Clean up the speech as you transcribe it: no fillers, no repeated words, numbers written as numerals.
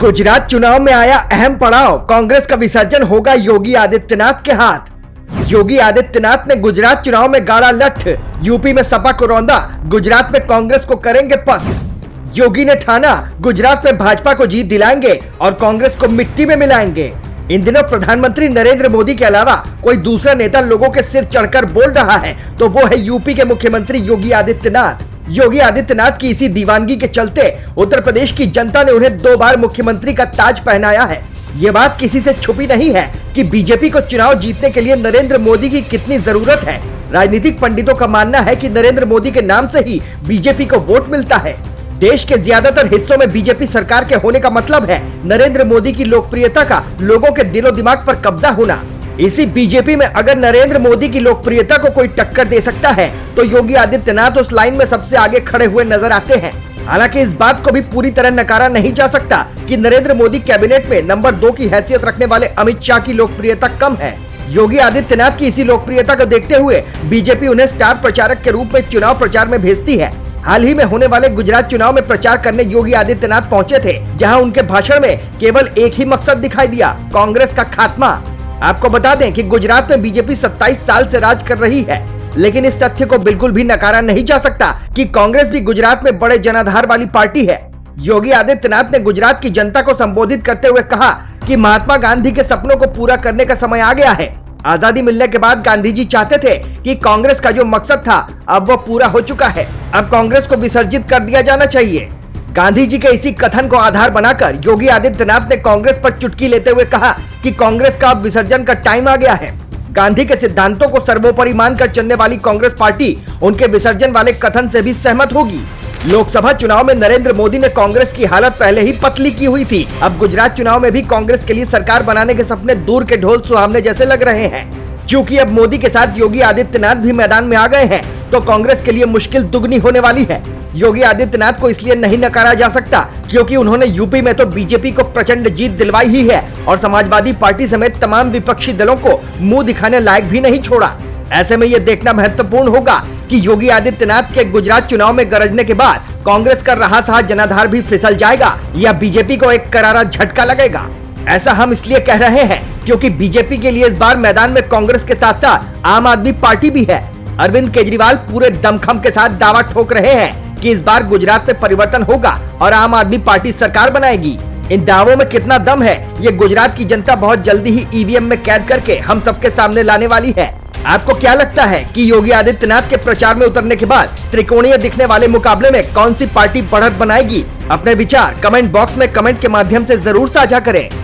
गुजरात चुनाव में आया अहम पड़ाव, कांग्रेस का विसर्जन होगा योगी आदित्यनाथ के हाथ। योगी आदित्यनाथ ने गुजरात चुनाव में गाड़ा लठ, यूपी में सपा को रौंदा, गुजरात में कांग्रेस को करेंगे पस्त। योगी ने ठाना गुजरात में भाजपा को जीत दिलाएंगे और कांग्रेस को मिट्टी में मिलाएंगे। इन दिनों प्रधानमंत्री नरेंद्र मोदी के अलावा कोई दूसरा नेता लोगों के सिर चढ़कर बोल रहा है तो वो है यूपी के मुख्यमंत्री योगी आदित्यनाथ। योगी आदित्यनाथ की इसी दीवानगी के चलते उत्तर प्रदेश की जनता ने उन्हें 2 बार मुख्यमंत्री का ताज पहनाया है। ये बात किसी से छुपी नहीं है कि बीजेपी को चुनाव जीतने के लिए नरेंद्र मोदी की कितनी जरूरत है। राजनीतिक पंडितों का मानना है कि नरेंद्र मोदी के नाम से ही बीजेपी को वोट मिलता है। देश के ज्यादातर हिस्सों में बीजेपी सरकार के होने का मतलब है नरेंद्र मोदी की लोकप्रियता का लोगों के दिलो दिमाग पर कब्जा होना। इसी बीजेपी में अगर नरेंद्र मोदी की लोकप्रियता को कोई टक्कर दे सकता है तो योगी आदित्यनाथ उस लाइन में सबसे आगे खड़े हुए नजर आते हैं। हालांकि इस बात को भी पूरी तरह नकारा नहीं जा सकता कि नरेंद्र मोदी कैबिनेट में नंबर 2 की हैसियत रखने वाले अमित शाह की लोकप्रियता कम है। योगी आदित्यनाथ की इसी लोकप्रियता को देखते हुए बीजेपी उन्हें स्टार प्रचारक के रूप में चुनाव प्रचार में भेजती है। हाल ही में होने वाले गुजरात चुनाव में प्रचार करने योगी आदित्यनाथ पहुंचे थे, जहां उनके भाषण में केवल एक ही मकसद दिखाई दिया, कांग्रेस का खात्मा। आपको बता दें कि गुजरात में बीजेपी 27 साल से राज कर रही है, लेकिन इस तथ्य को बिल्कुल भी नकारा नहीं जा सकता कि कांग्रेस भी गुजरात में बड़े जनाधार वाली पार्टी है। योगी आदित्यनाथ ने गुजरात की जनता को संबोधित करते हुए कहा कि महात्मा गांधी के सपनों को पूरा करने का समय आ गया है। आजादी मिलने के बाद गांधी जी चाहते थे कि कांग्रेस का जो मकसद था अब वो पूरा हो चुका है, अब कांग्रेस को विसर्जित कर दिया जाना चाहिए। गांधी जी के इसी कथन को आधार बनाकर योगी आदित्यनाथ ने कांग्रेस पर चुटकी लेते हुए कहा कि कांग्रेस का अब विसर्जन का टाइम आ गया है। गांधी के सिद्धांतों को सर्वोपरि मानकर चलने वाली कांग्रेस पार्टी उनके विसर्जन वाले कथन से भी सहमत होगी। लोकसभा चुनाव में नरेंद्र मोदी ने कांग्रेस की हालत पहले ही पतली की हुई थी। अब गुजरात चुनाव में भी कांग्रेस के लिए सरकार बनाने के सपने दूर के ढोल सुहावने जैसे लग रहे हैं। क्योंकि अब मोदी के साथ योगी आदित्यनाथ भी मैदान में आ गए हैं तो कांग्रेस के लिए मुश्किल दुगनी होने वाली है। योगी आदित्यनाथ को इसलिए नहीं नकारा जा सकता क्योंकि उन्होंने यूपी में तो बीजेपी को प्रचंड जीत दिलवाई ही है और समाजवादी पार्टी समेत तमाम विपक्षी दलों को मुंह दिखाने लायक भी नहीं छोड़ा। ऐसे में ये देखना महत्वपूर्ण होगा कि योगी आदित्यनाथ के गुजरात चुनाव में गरजने के बाद कांग्रेस का रहा सहा जनाधार भी फिसल जाएगा या बीजेपी को एक करारा झटका लगेगा। ऐसा हम इसलिए कह रहे हैं क्योंकि बीजेपी के लिए इस बार मैदान में कांग्रेस के साथ साथ आम आदमी पार्टी भी है। अरविंद केजरीवाल पूरे दमखम के साथ दावा ठोक रहे हैं कि इस बार गुजरात में परिवर्तन होगा और आम आदमी पार्टी सरकार बनाएगी। इन दावों में कितना दम है ये गुजरात की जनता बहुत जल्दी ही ईवीएम में कैद करके हम सबके सामने लाने वाली है। आपको क्या लगता है कि योगी आदित्यनाथ के प्रचार में उतरने के बाद त्रिकोणीय दिखने वाले मुकाबले में कौन सी पार्टी बढ़त बनाएगी? अपने विचार कमेंट बॉक्स में कमेंट के माध्यम से जरूर साझा करें।